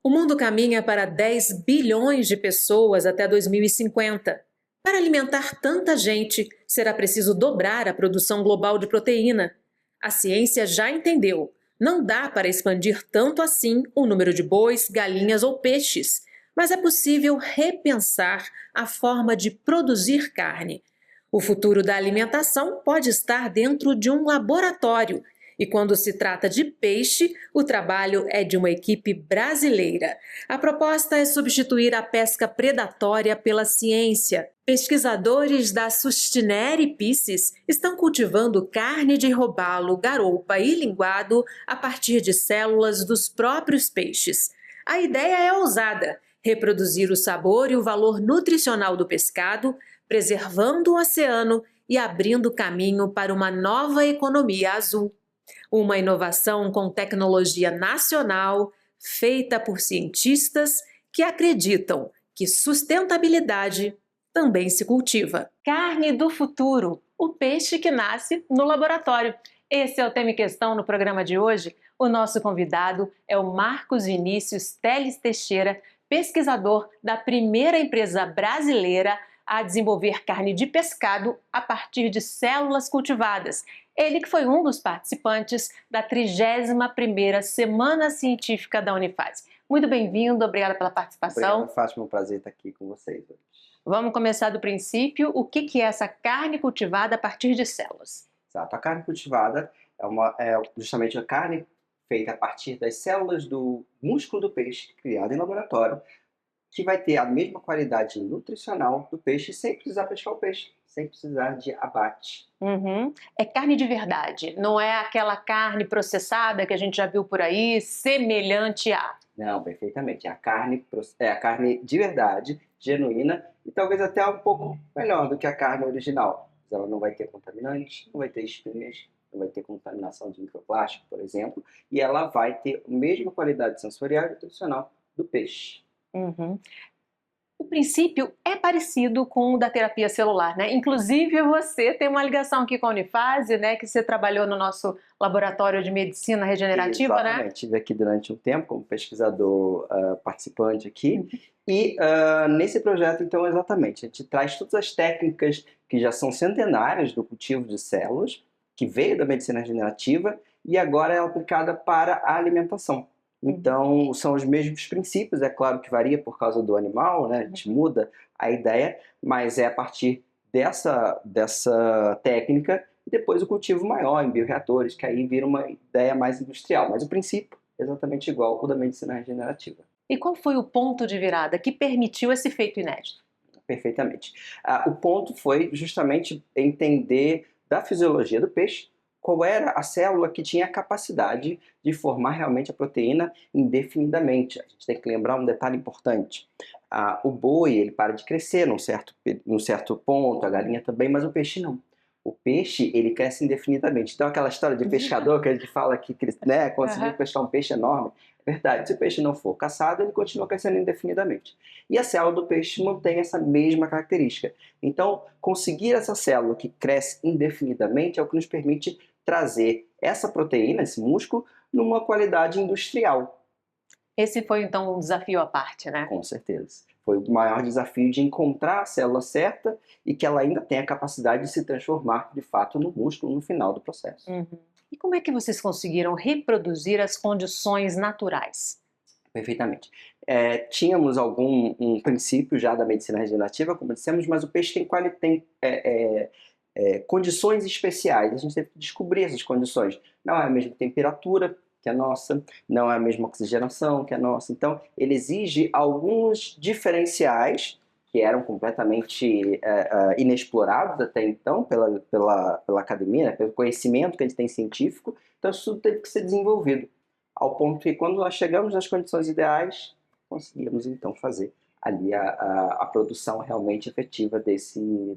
O mundo caminha para 10 bilhões de pessoas até 2050. Para alimentar tanta gente, será preciso dobrar a produção global de proteína. A ciência já entendeu. Não dá para expandir tanto assim o número de bois, galinhas ou peixes, mas é possível repensar a forma de produzir carne. O futuro da alimentação pode estar dentro de um laboratório. E quando se trata de peixe, o trabalho é de uma equipe brasileira. A proposta é substituir a pesca predatória pela ciência. Pesquisadores da Sustinere Pisces estão cultivando carne de robalo, garoupa e linguado a partir de células dos próprios peixes. A ideia é ousada: reproduzir o sabor e o valor nutricional do pescado, preservando o oceano e abrindo caminho para uma nova economia azul. Uma inovação com tecnologia nacional, feita por cientistas que acreditam que sustentabilidade também se cultiva. Carne do futuro, o peixe que nasce no laboratório. Esse é o Tema em Questão no programa de hoje. O nosso convidado é o Marcos Vinícius Teles Teixeira, pesquisador da primeira empresa brasileira a desenvolver carne de pescado a partir de células cultivadas. Ele que foi um dos participantes da 31ª Semana Científica da Unifase. Muito bem-vindo, obrigada pela participação. Obrigado, Fátima, é um prazer estar aqui com vocês hoje. Vamos começar do princípio. O que é essa carne cultivada a partir de células? Exato, a carne cultivada é justamente a carne feita a partir das células do músculo do peixe, criada em laboratório, que vai ter a mesma qualidade nutricional do peixe sem precisar pescar o peixe, sem precisar de abate. É carne de verdade, não é aquela carne processada que a gente já viu por aí, semelhante a... Não, perfeitamente. É a carne de verdade, genuína, e talvez até um pouco melhor do que a carne original. Mas ela não vai ter contaminantes, não vai ter espinhas, não vai ter contaminação de microplástico, por exemplo, e ela vai ter a mesma qualidade sensorial e nutricional do peixe. O princípio é parecido com o da terapia celular, né? Inclusive você tem uma ligação aqui com a Unifase, né? Que você trabalhou no nosso laboratório de medicina regenerativa, Exatamente. né? Estive aqui durante um tempo como pesquisador participante aqui. E nesse projeto, então, exatamente, a gente traz todas as técnicas que já são centenárias do cultivo de células, que veio da medicina regenerativa e agora é aplicada para a alimentação. Então, são os mesmos princípios, é claro que varia por causa do animal, né? A gente muda a ideia, mas é a partir dessa técnica e depois o cultivo maior em bioreatores, que aí vira uma ideia mais industrial. Mas o princípio é exatamente igual ao da medicina regenerativa. E qual foi o ponto de virada que permitiu esse feito inédito? Perfeitamente. O ponto foi justamente entender da fisiologia do peixe qual era a célula que tinha a capacidade de formar realmente a proteína indefinidamente. A gente tem que lembrar um detalhe importante. O boi ele para de crescer num certo ponto, a galinha também, mas o peixe não. O peixe ele cresce indefinidamente. Então aquela história de pescador que a gente fala que conseguiu pescar um peixe enorme, é verdade. Se o peixe não for caçado, ele continua crescendo indefinidamente. E a célula do peixe mantém essa mesma característica. Então, conseguir essa célula que cresce indefinidamente é o que nos permite trazer essa proteína, esse músculo, numa qualidade industrial. Esse foi, então, um desafio à parte, né? Com certeza. Foi o maior desafio de encontrar a célula certa e que ela ainda tem a capacidade de se transformar, de fato, no músculo no final do processo. E como é que vocês conseguiram reproduzir as condições naturais? Perfeitamente. Tínhamos um princípio já da medicina regenerativa, como dissemos, mas o peixe tem condições especiais. A gente teve que descobrir essas condições. Não é a mesma temperatura que a nossa, não é a mesma oxigenação que a nossa. Então, ele exige alguns diferenciais que eram completamente inexplorados até então pela academia, né, pelo conhecimento que a gente tem científico. Então, isso tudo teve que ser desenvolvido, ao ponto que quando nós chegamos nas condições ideais, conseguimos então fazer ali a produção realmente efetiva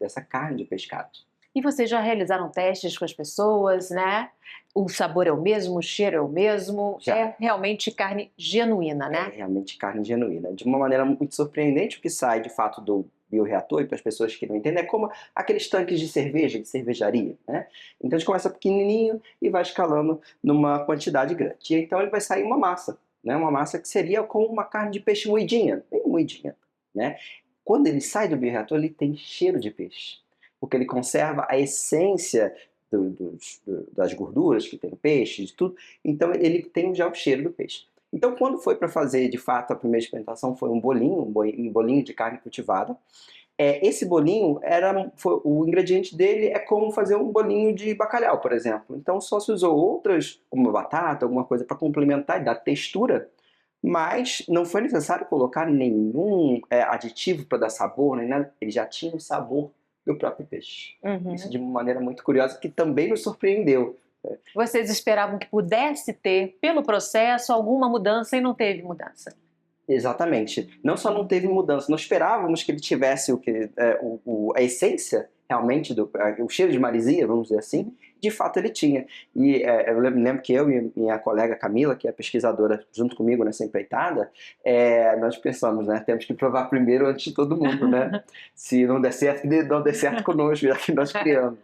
dessa carne de pescado. E vocês já realizaram testes com as pessoas, né? O sabor é o mesmo, o cheiro é o mesmo, Já. É realmente carne genuína, né? É realmente carne genuína. De uma maneira muito surpreendente, o que sai de fato do bioreator, e para as pessoas que não entendem, é como aqueles tanques de cerveja, de cervejaria, né? Então a gente começa pequenininho e vai escalando numa quantidade grande. E então ele vai sair uma massa. né? Uma massa que seria como uma carne de peixe moidinha, bem moidinha, né? Quando ele sai do bioreator, ele tem cheiro de peixe, porque ele conserva a essência das gorduras que tem no peixe, de tudo. Então ele tem já o cheiro do peixe. Então, quando foi para fazer, de fato, a primeira experimentação foi um bolinho de carne cultivada. Esse bolinho o ingrediente dele é como fazer um bolinho de bacalhau, por exemplo. Então só se usou outras, como batata, alguma coisa para complementar e dar textura, mas não foi necessário colocar nenhum aditivo para dar sabor, nem nada. Ele já tinha o sabor do próprio peixe. Isso de uma maneira muito curiosa, que também nos surpreendeu. Vocês esperavam que pudesse ter, pelo processo, alguma mudança e não teve mudança? Exatamente. Não só não teve mudança, nós esperávamos que ele tivesse a essência realmente o cheiro de marisia, vamos dizer assim. De fato ele tinha. E eu lembro que eu e minha colega Camila, que é pesquisadora junto comigo nessa empreitada, nós pensamos, né, temos que provar primeiro antes de todo mundo, né? Se não der certo, não der certo conosco, já que nós criamos.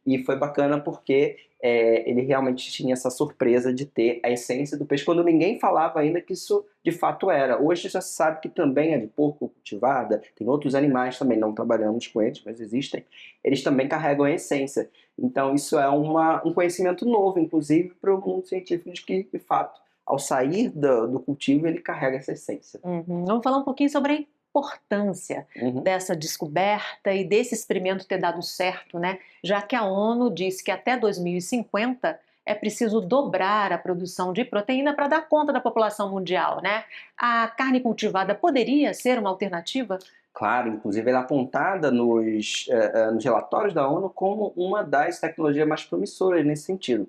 E foi bacana porque ele realmente tinha essa surpresa de ter a essência do peixe, quando ninguém falava ainda que isso de fato era. Hoje já se sabe que também é de porco cultivada, tem outros animais também, não trabalhamos com eles, mas existem. Eles também carregam a essência. Então isso é um conhecimento novo, inclusive para o mundo científico, de que, de fato, ao sair do cultivo, ele carrega essa essência. Vamos falar um pouquinho sobre a importância dessa descoberta e desse experimento ter dado certo, né? Já que a ONU disse que até 2050 é preciso dobrar a produção de proteína para dar conta da população mundial, né? A carne cultivada poderia ser uma alternativa? Claro, inclusive ela é apontada nos relatórios da ONU como uma das tecnologias mais promissoras nesse sentido.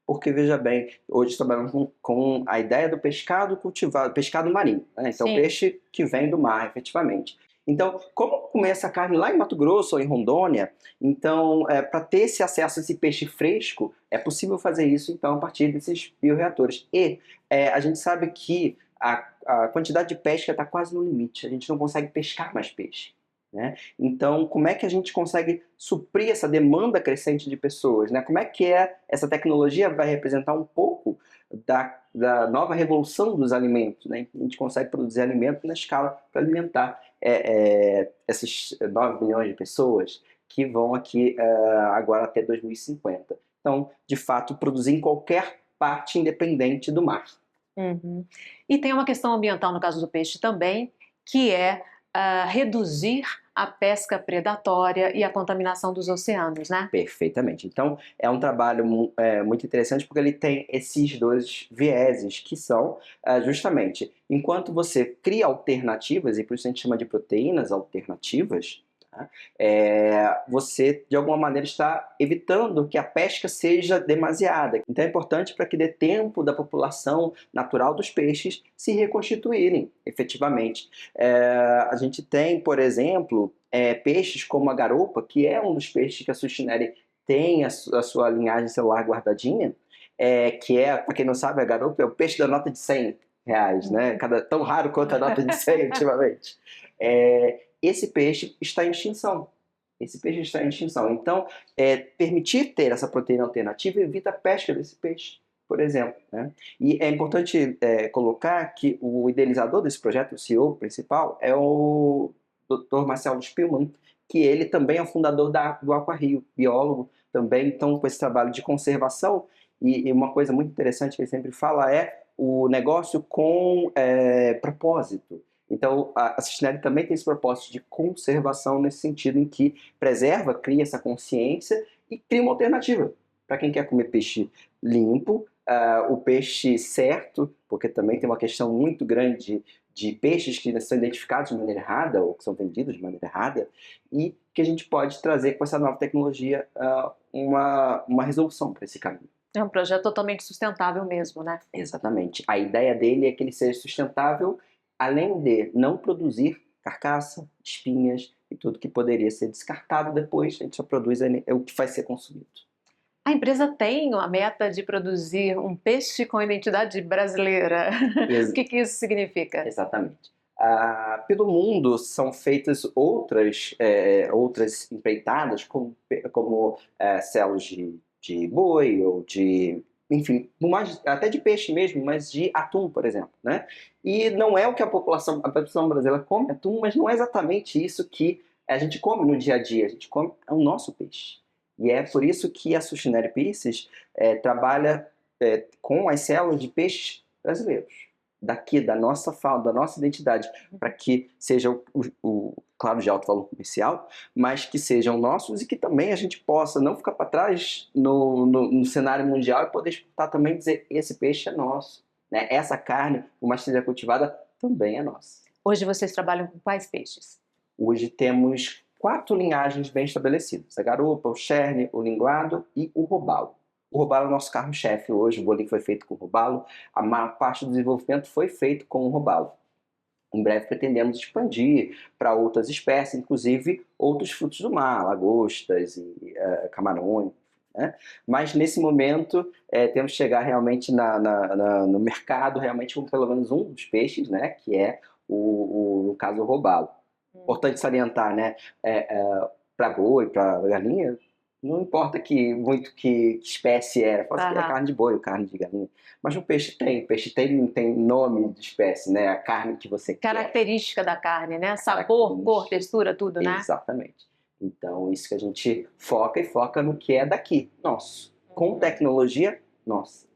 Porque, veja bem, hoje trabalhamos com a ideia do pescado cultivado, pescado marinho, né? Então, peixe que vem do mar, efetivamente. Então, como comer essa carne lá em Mato Grosso ou em Rondônia, então, para ter esse acesso a esse peixe fresco, é possível fazer isso, então, a partir desses bioreatores. E a gente sabe que a quantidade de pesca está quase no limite, a gente não consegue pescar mais peixe, né? Então, como é que a gente consegue suprir essa demanda crescente de pessoas, né? Como é que essa tecnologia vai representar um pouco da nova revolução dos alimentos, né? A gente consegue produzir alimento na escala para alimentar esses 9 milhões de pessoas que vão aqui agora até 2050. Então, de fato, produzir em qualquer parte independente do mar. E tem uma questão ambiental no caso do peixe também, que é reduzir a pesca predatória e a contaminação dos oceanos, né? Perfeitamente. Então, é um trabalho muito interessante porque ele tem esses dois vieses, que são justamente, enquanto você cria alternativas, e por isso a gente chama de proteínas alternativas, tá? Você, de alguma maneira, está evitando que a pesca seja demasiada. Então é importante para que dê tempo da população natural dos peixes se reconstituírem, efetivamente. A gente tem, por exemplo, peixes como a garoupa, que é um dos peixes que a Sustinere tem a sua linhagem celular guardadinha, que para quem não sabe, a garoupa é o peixe da nota de R$100, né? Tão raro quanto a nota de 100 ultimamente. Esse peixe está em extinção. Então, permitir ter essa proteína alternativa evita a pesca desse peixe, por exemplo, né? E é importante colocar que o idealizador desse projeto, o CEO principal, é o Dr. Marcelo Spillmann, que ele também é o fundador do AquaRio, biólogo também, então com esse trabalho de conservação. E uma coisa muito interessante que ele sempre fala é o negócio com propósito. Então, a Sustinere também tem esse propósito de conservação nesse sentido em que preserva, cria essa consciência e cria uma alternativa para quem quer comer peixe limpo, o peixe certo, porque também tem uma questão muito grande de peixes que são identificados de maneira errada ou que são vendidos de maneira errada, e que a gente pode trazer com essa nova tecnologia uma resolução para esse caminho. É um projeto totalmente sustentável mesmo, né? Exatamente. A ideia dele é que ele seja sustentável, além de não produzir carcaça, espinhas e tudo que poderia ser descartado depois, a gente só produz o que vai ser consumido. A empresa tem a meta de produzir um peixe com identidade brasileira. O que isso significa? Exatamente. Pelo mundo são feitas outras empreitadas, como celos de boi ou de enfim, até de peixe mesmo, mas de atum, por exemplo, né? E não é o que a população brasileira come atum, mas não é exatamente isso que a gente come no dia a dia, a gente come o nosso peixe. E é por isso que a Suchinere Pieces trabalha com as células de peixes brasileiros, daqui, da nossa fauna, da nossa identidade, para que seja claro, de alto valor comercial, mas que sejam nossos e que também a gente possa não ficar para trás no cenário mundial e poder exportar também e dizer, esse peixe é nosso, né? Essa carne, por mais que seja cultivada, também é nossa. Hoje vocês trabalham com quais peixes? Hoje temos 4 linhagens bem estabelecidas: a garupa, o cherne, o linguado e o robalo. O robalo é o nosso carro-chefe hoje, o bolinho foi feito com robalo, a maior parte do desenvolvimento foi feito com o robalo. Em breve pretendemos expandir para outras espécies, inclusive outros frutos do mar, lagostas e camarões, né? Mas nesse momento temos que chegar realmente no mercado realmente com pelo menos um dos peixes, né? Que é no caso o robalo. Importante salientar, né? Para boi, para galinha, não importa muito que espécie é, pode ser carne de boi ou carne de galinha. Mas o peixe tem nome de espécie, né? A carne que você quer. Característica da carne, né? Sabor, cor, textura, tudo, né? Exatamente. Então, isso que a gente foca no que é daqui, nosso. Com tecnologia, nossa.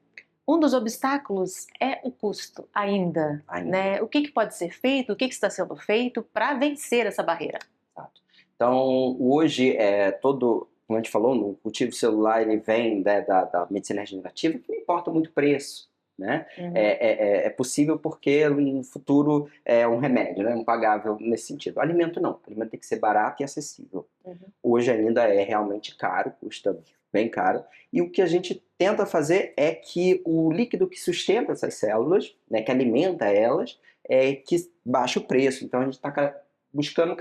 Um dos obstáculos é o custo, ainda. Né? O que pode ser feito, o que está sendo feito para vencer essa barreira? Exato. Então, hoje, como a gente falou, no cultivo celular ele vem da medicina regenerativa, que não importa muito o preço, né? É possível porque no futuro é um remédio, né? Um pagável nesse sentido. O alimento não, o alimento tem que ser barato e acessível. Hoje ainda é realmente caro, custa bem caro, e o que a gente tenta fazer é que o líquido que sustenta essas células, né, que alimenta elas, que baixe o preço. Então a gente está buscando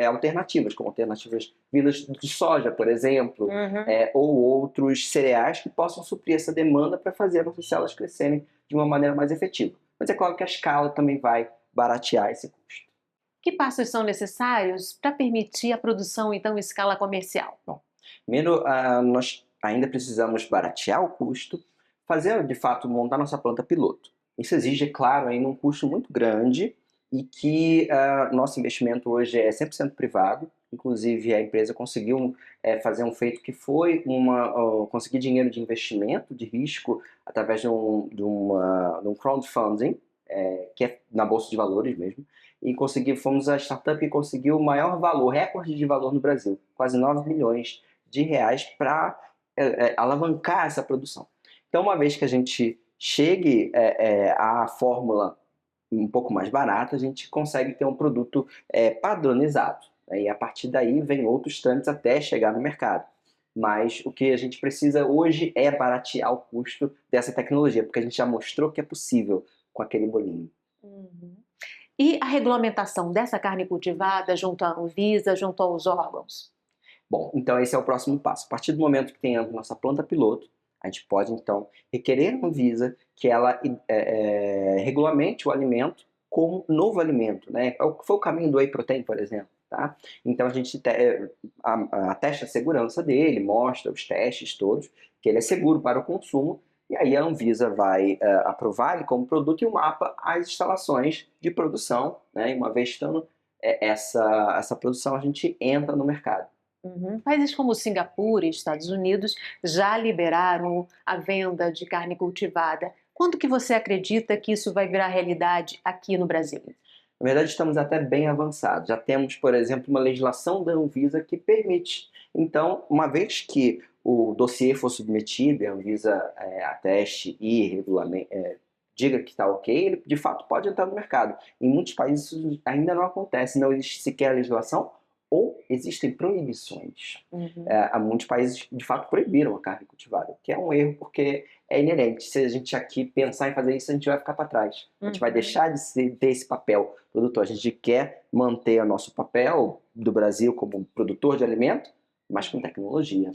alternativas, como alternativas vindas de soja, por exemplo, ou outros cereais que possam suprir essa demanda para fazer as nossas células crescerem de uma maneira mais efetiva. Mas é claro que a escala também vai baratear esse custo. Que passos são necessários para permitir a produção, então, em escala comercial? Bom, primeiro, nós ainda precisamos baratear o custo, fazer, de fato, montar nossa planta piloto. Isso exige, claro, ainda um custo muito grande, e que nosso investimento hoje é 100% privado. Inclusive, a empresa conseguiu fazer um feito que foi conseguir dinheiro de investimento, de risco, através de um crowdfunding, que é na Bolsa de Valores mesmo, e fomos a startup que conseguiu o maior valor, recorde de valor no Brasil, quase 9 milhões de reais para alavancar essa produção. Então, uma vez que a gente chegue à fórmula um pouco mais barata, a gente consegue ter um produto padronizado, né? E a partir daí vem outros trâmites até chegar no mercado. Mas o que a gente precisa hoje é baratear o custo dessa tecnologia, porque a gente já mostrou que é possível com aquele bolinho. E a regulamentação dessa carne cultivada junto à Anvisa, junto aos órgãos? Bom, então esse é o próximo passo. A partir do momento que tenhamos nossa planta piloto, a gente pode, então, requerer à Anvisa que ela regulamente o alimento como novo alimento, né? Foi o caminho do whey protein, por exemplo, tá? Então, a gente atesta a segurança dele, mostra os testes todos, que ele é seguro para o consumo, e aí a Anvisa vai aprovar ele como produto e o mapa as instalações de produção, né? E uma vez estando essa produção, a gente entra no mercado. Países como Singapura e Estados Unidos já liberaram a venda de carne cultivada. Quando que você acredita que isso vai virar realidade aqui no Brasil? Na verdade, estamos até bem avançados. Já temos, por exemplo, uma legislação da Anvisa que permite. Então, uma vez que o dossiê for submetido, a Anvisa ateste e diga que está ok, ele de fato pode entrar no mercado. Em muitos países isso ainda não acontece, não existe sequer legislação, ou existem proibições. Muitos países, de fato, proibiram a carne cultivada, que é um erro porque é inerente. Se a gente aqui pensar em fazer isso, a gente vai ficar para trás. A gente vai deixar de ter esse papel produtor. A gente quer manter o nosso papel do Brasil como produtor de alimento, mas com tecnologia.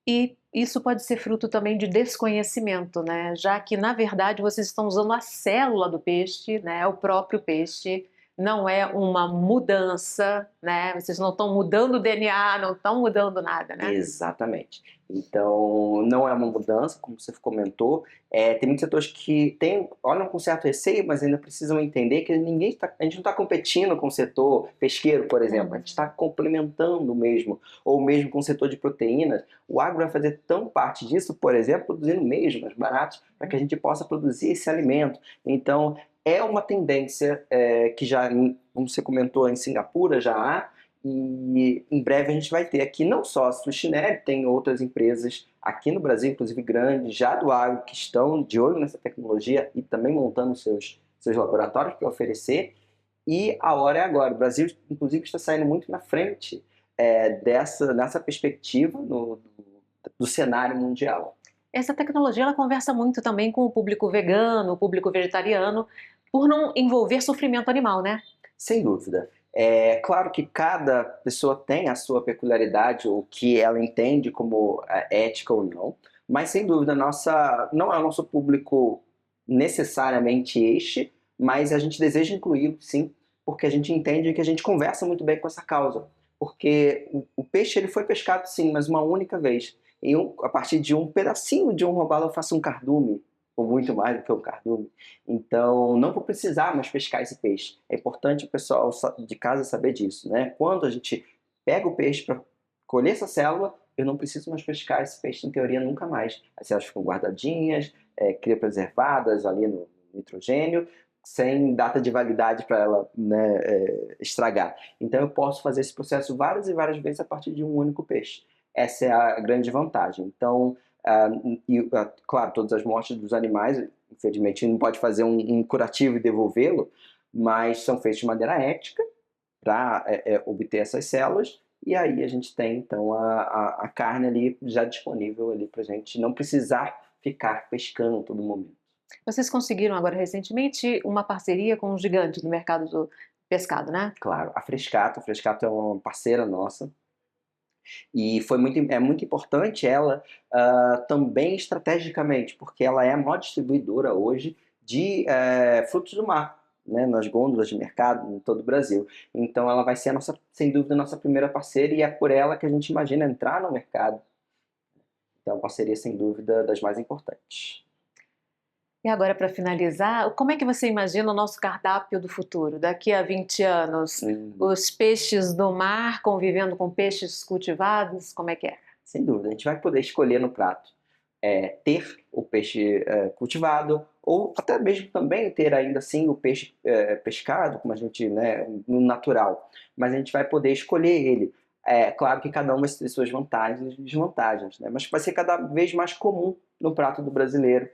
E isso pode ser fruto também de desconhecimento, né? Já que, na verdade, vocês estão usando a célula do peixe, né? O próprio peixe. Não é uma mudança, né? Vocês não estão mudando o DNA, não estão mudando nada, né? Exatamente. Então, não é uma mudança, como você comentou. Tem muitos setores que olham com certo receio, mas ainda precisam entender que a gente não está competindo com o setor pesqueiro, por exemplo, a gente está complementando mesmo, ou mesmo com o setor de proteínas. O agro vai fazer tão parte disso, por exemplo, produzindo meios mais baratos, para que a gente possa produzir esse alimento. Então, é uma tendência que já, como você comentou, em Singapura já há, e em breve a gente vai ter aqui não só a Sushineb, tem outras empresas aqui no Brasil, inclusive grandes, já do agro, que estão de olho nessa tecnologia e também montando seus laboratórios para oferecer. E a hora é agora. O Brasil, inclusive, está saindo muito na frente nessa perspectiva do cenário mundial. Essa tecnologia ela conversa muito também com o público vegano, o público vegetariano, por não envolver sofrimento animal, né? Sem dúvida. É claro que cada pessoa tem a sua peculiaridade, o que ela entende como ética ou não, mas sem dúvida não é o nosso público necessariamente este, mas a gente deseja incluir, sim, porque a gente entende que a gente conversa muito bem com essa causa. Porque o peixe ele foi pescado, sim, mas uma única vez. A partir de um pedacinho de um robalo eu faço um cardume, ou muito mais do que um cardume. Então, não vou precisar mais pescar esse peixe. É importante o pessoal de casa saber disso, né? Quando a gente pega o peixe para colher essa célula, eu não preciso mais pescar esse peixe, em teoria, nunca mais. As células ficam guardadinhas, criopreservadas ali no nitrogênio, sem data de validade para ela, né, estragar. Então, eu posso fazer esse processo várias e várias vezes a partir de um único peixe. Essa é a grande vantagem. Então, claro, todas as mortes dos animais, infelizmente, não pode fazer um curativo e devolvê-lo, mas são feitos de maneira ética para obter essas células, e aí a gente tem, então, a carne ali já disponível ali para a gente não precisar ficar pescando a todo momento. Vocês conseguiram agora recentemente uma parceria com um gigante do mercado do pescado, né? Claro, a Frescato é uma parceira nossa, e é muito importante ela também estrategicamente, porque ela é a maior distribuidora hoje de frutos do mar, né, nas gôndolas de mercado em todo o Brasil. Então ela vai ser, sem dúvida, a nossa primeira parceira, e é por ela que a gente imagina entrar no mercado. Então, a parceria, sem dúvida, das mais importantes. E agora, para finalizar, como é que você imagina o nosso cardápio do futuro? Daqui a 20 anos, os peixes do mar convivendo com peixes cultivados, como é que é? Sem dúvida, a gente vai poder escolher no prato ter o peixe cultivado, ou até mesmo também ter ainda assim o peixe pescado, como a gente, né, no natural. Mas a gente vai poder escolher ele. Claro que cada um vai ter suas vantagens e desvantagens, né? Mas vai ser cada vez mais comum no prato do brasileiro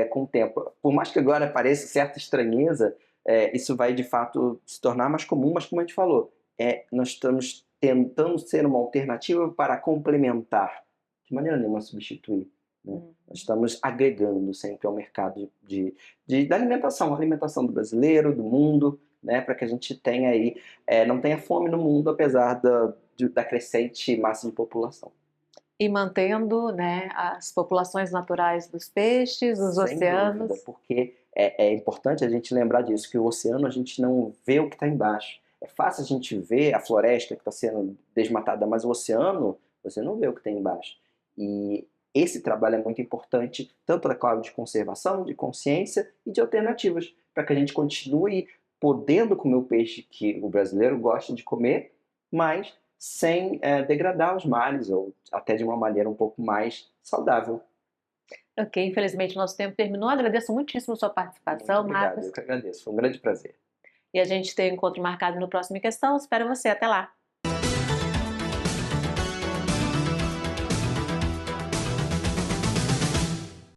com o tempo. Por mais que agora pareça certa estranheza, isso vai de fato se tornar mais comum, mas como a gente falou, nós estamos tentando ser uma alternativa para complementar, de maneira nenhuma substituir. Né? Nós estamos agregando sempre ao mercado da alimentação do brasileiro, do mundo, né? Para que a gente tenha aí, não tenha fome no mundo, apesar da crescente massa de população. E mantendo, né, as populações naturais dos peixes, dos oceanos. Sem dúvida, porque é importante a gente lembrar disso, que o oceano a gente não vê o que está embaixo. É fácil a gente ver a floresta que está sendo desmatada, mas o oceano, você não vê o que tem embaixo. E esse trabalho é muito importante, tanto da clave de conservação, de consciência e de alternativas, para que a gente continue podendo comer o peixe que o brasileiro gosta de comer, mas sem degradar os mares, ou até de uma maneira um pouco mais saudável. Ok, infelizmente o nosso tempo terminou. Agradeço muitíssimo a sua participação, Muito obrigado, Marcos. eu que agradeço, foi um grande prazer. E a gente tem um encontro marcado no próximo Questão. Espero você, até lá!